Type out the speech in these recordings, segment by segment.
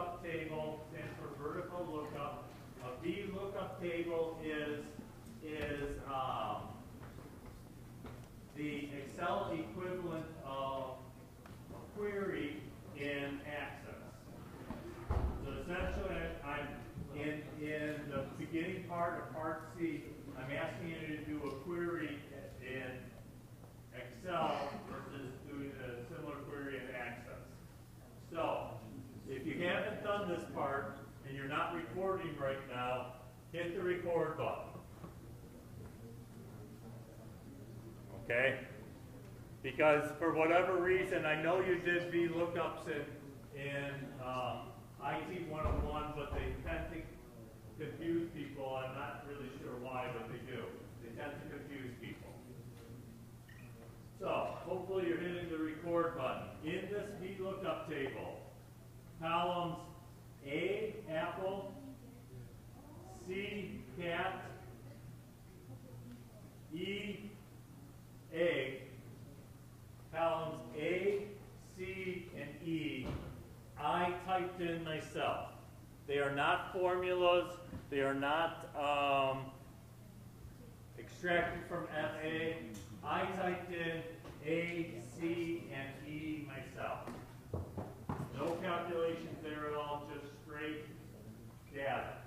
VLOOKUP table stands for vertical lookup. A VLOOKUP table is the Excel equivalent of a query in Access. So essentially, I'm in the beginning part of Part C, I'm asking you to do a query in Excel versus doing a similar query in Access. So, if you haven't done this part and you're not recording right now, hit the record button. Okay? Because for whatever reason, I know you did VLOOKUPs in IT 101, but they tend to confuse people. I'm not really sure why, but they do. They tend to confuse people. So, hopefully you're hitting the record button. In this VLOOKUP table, columns A, apple, C, cat, E, egg, columns A, C, and E, I typed in myself. They are not formulas. They are not extracted from FA. I typed in A, C, and E myself. No calculations there at all, just straight data.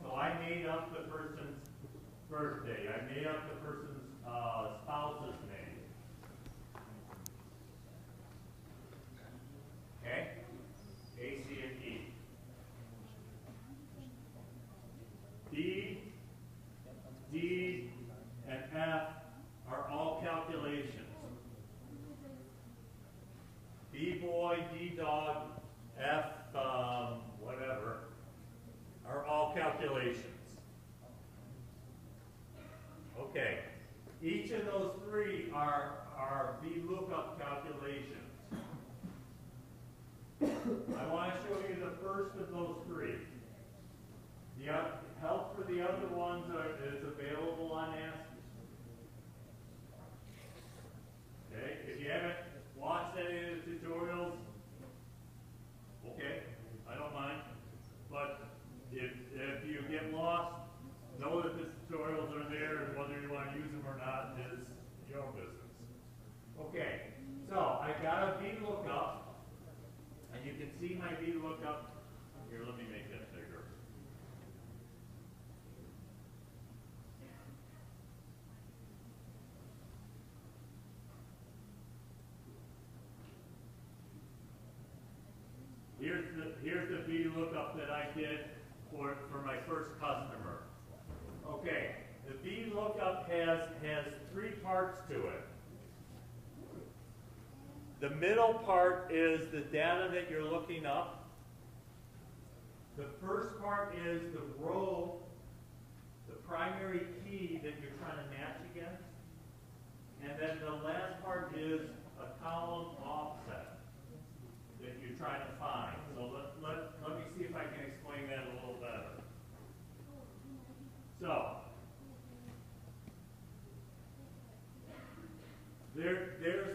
So I made up the person's birthday. I made up the person's spouse's name. Okay? A, C, and E. B, D, and F are all calculations. B boy, D dog, F whatever, are all calculations. Okay. Each of those three are VLOOKUP calculations. I want to show you the first of those three. The help for the other ones is available on Ask. Okay, if you haven't watched any of the tutorials, okay, I don't mind. But if you get lost, know that the tutorials are there, and whether you want to use them or not is your business. Okay, so I got a VLOOKUP, and you can see my VLOOKUP. Here, let me make that bigger. Here's the VLOOKUP that I did for my first customer. Okay, the VLOOKUP has three parts to it. The middle part is the data that you're looking up. The first part is the row, the primary key that you're trying to match against. And then the last part is a column offset that you're trying to find. So let me see if I can explain that a little better. So, there's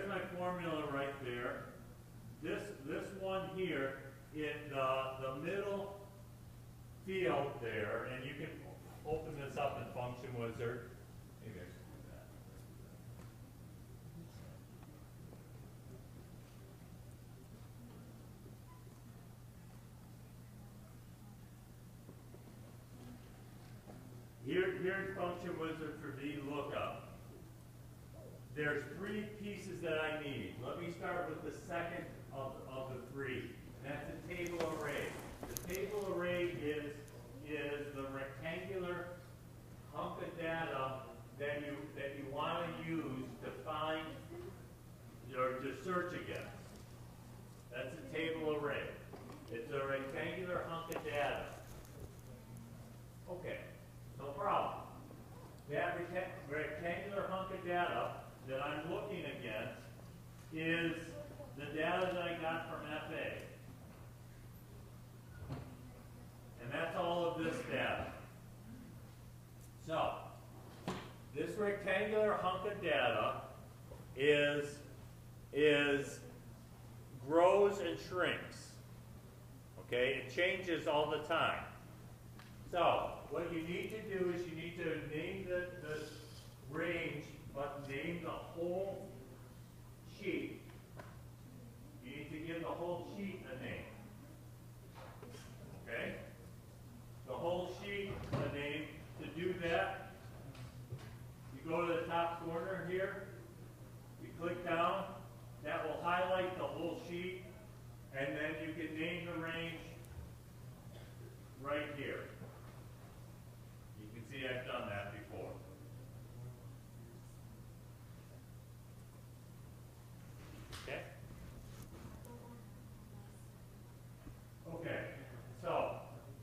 my formula right there. This one here, the middle field there, and you can open this up in Function Wizard. Maybe I should do that. Here's Function Wizard for VLOOKUP. There's three pieces that I need. Let me start with the second of the three. That's a table array. The table array is the rectangular hunk of data that you want to use to find or to search against. That's a table array. It's a rectangular hunk of data. Okay, no problem. That rectangular hunk of data that I'm looking against is the data that I got from FA. And that's all of this data. So, this this rectangular hunk of data grows and shrinks. Okay, it changes all the time. So what you need to do is you need to name the range, but name the whole sheet. You need to give the whole sheet a name. Okay? The whole sheet a name. To do that, you go to the top corner here, you click down, that will highlight the whole sheet, and then you can name the range right here. You can see I've done that before. Okay? Okay, so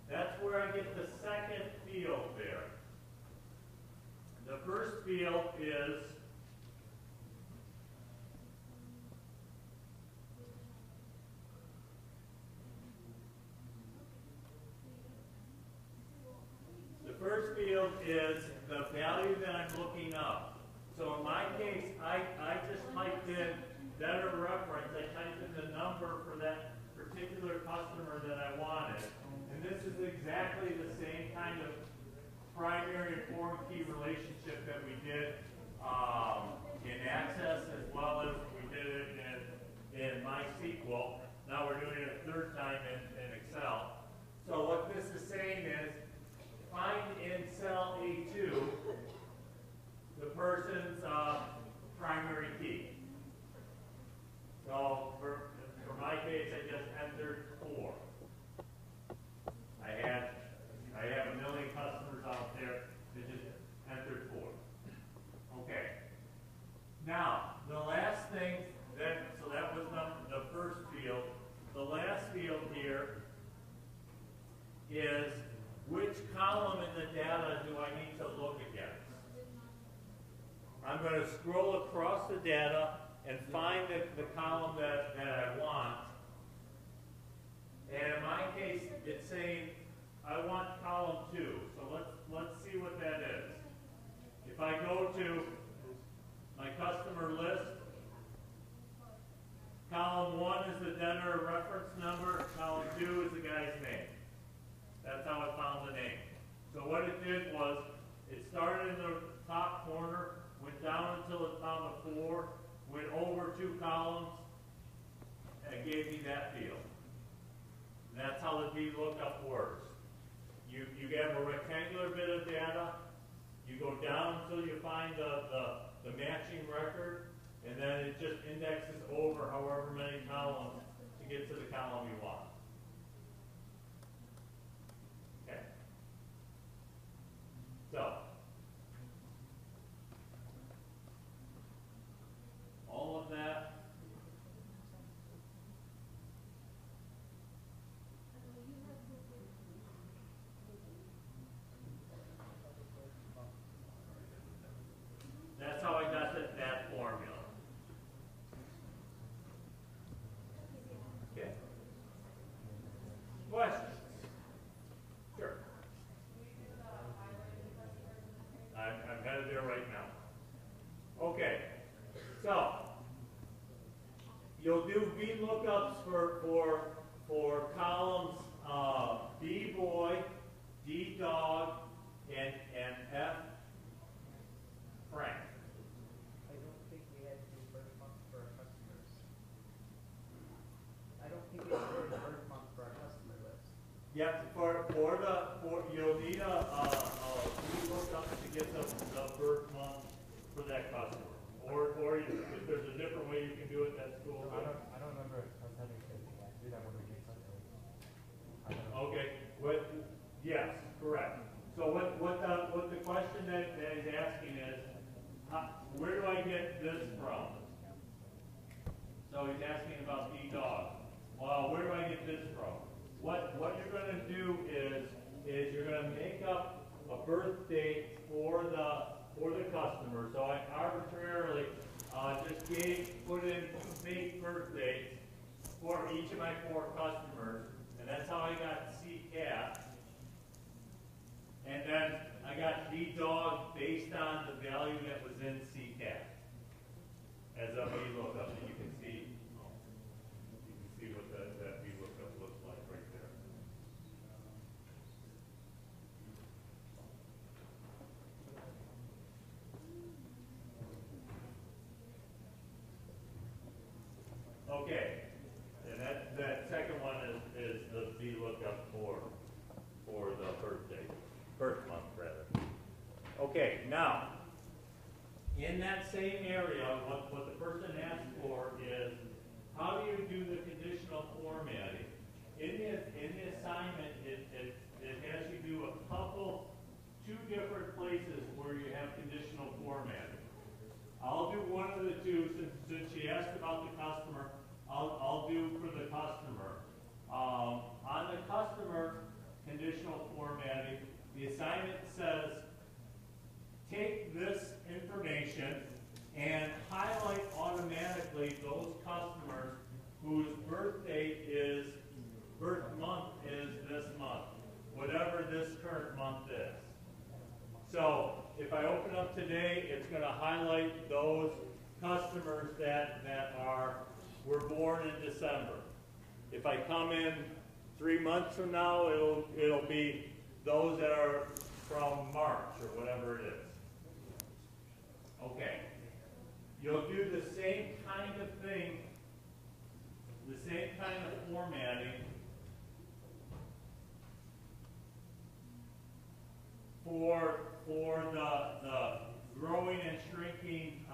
that's where I get the second field there. The first field is the value that I'm looking up. So in my case, I just typed in debtor reference. I typed in the number for that particular customer that I wanted. And this is exactly the same kind of primary and foreign key relationship that we did in Access, as well as we did it in MySQL. Now we're doing it a third time in Excel. So what this is saying is, find in cell A2 the person's primary key. So for my case, I just entered 4. I have a million customers out there that just entered 4. Okay. Now the last thing so that was the first field. The last field here is, which column in the data do I need to look against? I'm going to scroll across the data and find the column that I want. And in my case, it's saying I want column 2. So let's see what that is. If I go to my customer list, column 1 is the debtor reference number, column 2 is the guy's name. That's how it found the name. So what it did was, it started in the top corner, went down until it found the 4, went over 2 columns, and gave me that field. And that's how the VLOOKUP works. You have a rectangular bit of data, you go down until you find the matching record, and then it just indexes over however many columns to get to the column you want. Okay? So, all of that that's how I got that formula. Okay. Questions? Sure. I'm headed there right now. Okay. So you'll do VLOOKUPs for columns B boy, D dog, and F Frank. I don't think we had to do birth month for our customers. I don't think we had to do birth month for our customer list. Yep, you'll need a VLOOKUP to get the birth month for that customer. Or if there's a different way you can do it, that's cool. I don't remember us having to do that when we did something. Okay. Yes, correct. So what the question that he's asking is, where do I get this from? So he's asking about D dog. Well, where do I get this from? What you're going to do is you're going to make up a birth date for the customer. So I arbitrarily just put in fake birth dates for each of my 4 customers, and that's how I got CCAT. And then I got VDOG based on the value that was in CCAT as a VLOOKUP, and you can see what that VLOOKUP looks like right there. Okay, and that second one is the VLOOKUP for the birth month rather. Okay, now, in that same area, what the person asked for is, how do you do the conditional formatting? In the assignment, it has you do two different places where you have conditional formatting. I'll do one of the two, since she asked about the customer, I'll do for the customer. On the customer conditional formatting, the assignment says, take this information and highlight automatically those customers whose birth month is this month, whatever this current month is. So if I open up today, it's going to highlight those customers that were born in December. If I come in 3 months from now, it'll be those that are from March or whatever it is. Okay. You'll do the same kind of thing, the same kind of formatting for the growing and shrinking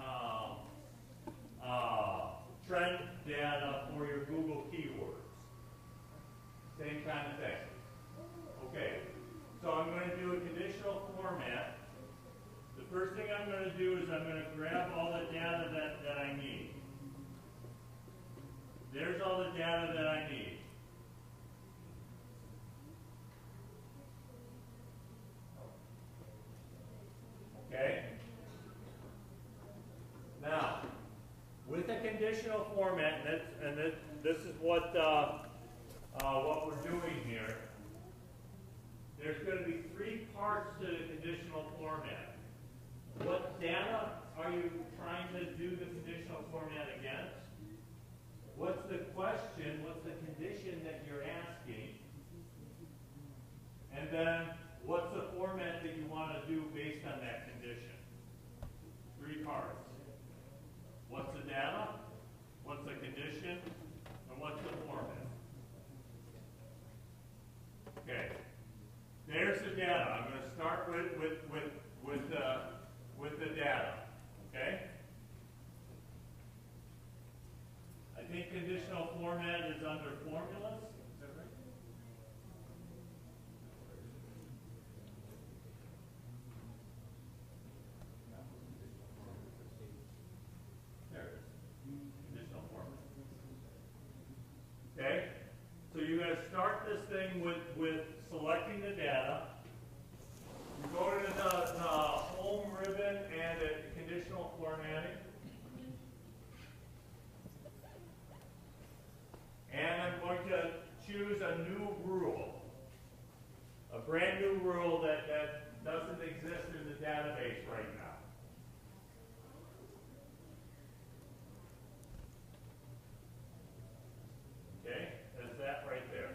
trend data for your Google keywords. Same kind of thing. Okay, so I'm going to do a conditional format. The first thing I'm going to do is I'm going to grab all the data that I need. There's all the data that I need. Okay? Now, with a conditional format, this is what we're doing here, there's going to be 3 parts to the conditional format. What data are you trying to do the conditional format against? What's the question? What's the condition that you're asking? And then, what's the format that you want to do based on that condition? 3 parts. What's the data? What's the condition? And what's the format? Okay. There's the data. I'm going to start with the data. Okay? I think conditional format is under formulas. Is that right? There it is. Conditional format. Okay? So you're going to start this thing with selecting the data. You go to the home ribbon and the conditional formatting. And I'm going to choose a new rule. A brand new rule that doesn't exist in the database right now. Okay? That's that right there.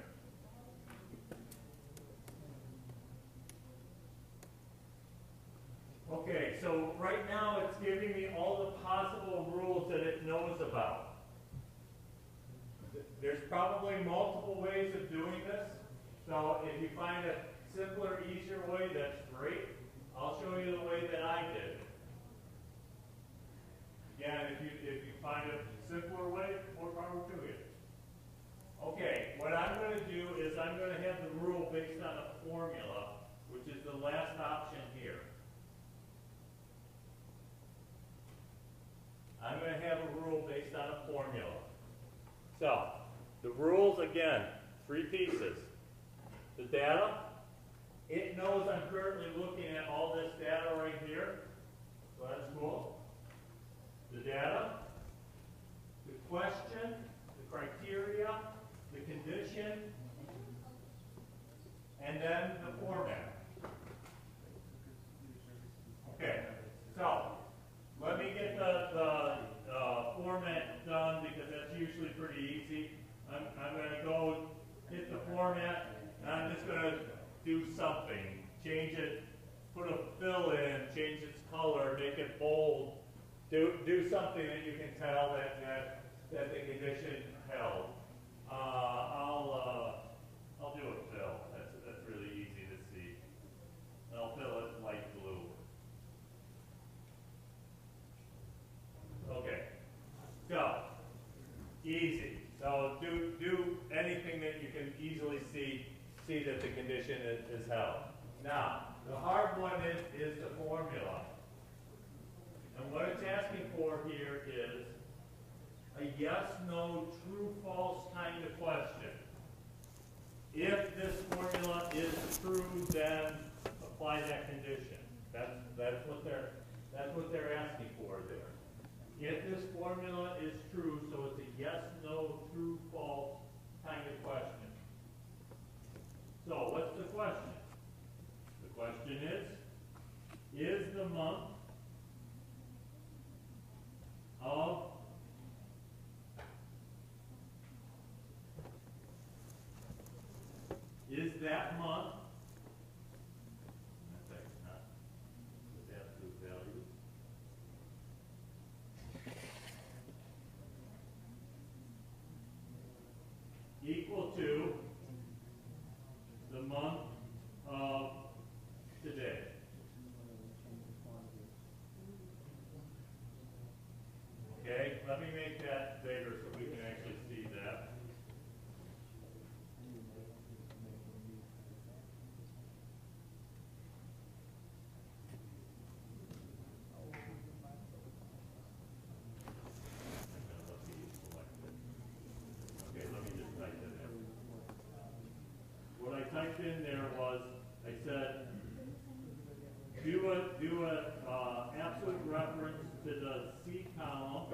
Okay, so right now it's giving me all the possible rules that it knows about. There's probably multiple ways of doing this, so if you find a simpler, easier way, that's great. I'll show you the way that I did it. Again, if you find a simpler way, more power to you. Okay, what I'm going to do is I'm going to have the rule based on a formula, which is the last option here. I'm going to have a rule based on a formula. So, the rules, again, 3 pieces. The data, it knows I'm currently looking at all this data right here, so that's cool. The data, the question, the criteria, the condition, and then the format. I'm gonna go hit the format, and I'm just gonna do something. Change it, put a fill in, change its color, make it bold. Do something that you can tell that the condition held. I'll do a fill. That's really easy to see. I'll fill it light blue. Okay. So easy. So do anything that you can easily see that the condition is held. Now, the hard one is the formula. And what it's asking for here is a yes, no, true, false kind of question. If this formula is true, then apply that condition. That's what they're asking for there. If this formula is true, so it's a yes, no, true, false kind of question. So what's the question? The question is the month of that month, that's not with absolute value, equal to the month of today. Okay, let me make that bigger so we can actually see that. Okay, let me just type that in. What I typed in there was, I said, do a absolute reference to the C column,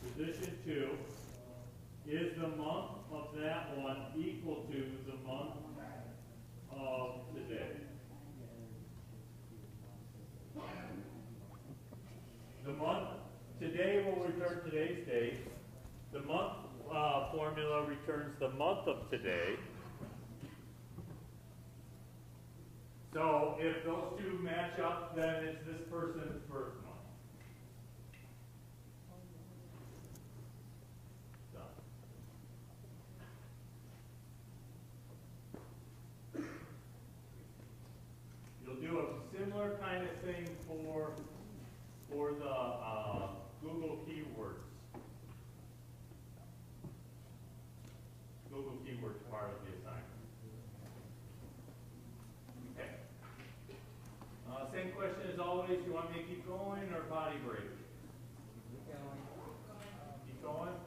position 2, is the month of that one equal to the month of today? The month, today will return today's date. The month formula returns the month of today. So if those two match up, then it's this person's first month. Done. You'll do a similar kind of thing for the Google keywords. Google keywords part of the assignment. Okay. Same question as always. You want me to keep going or body break? Keep going.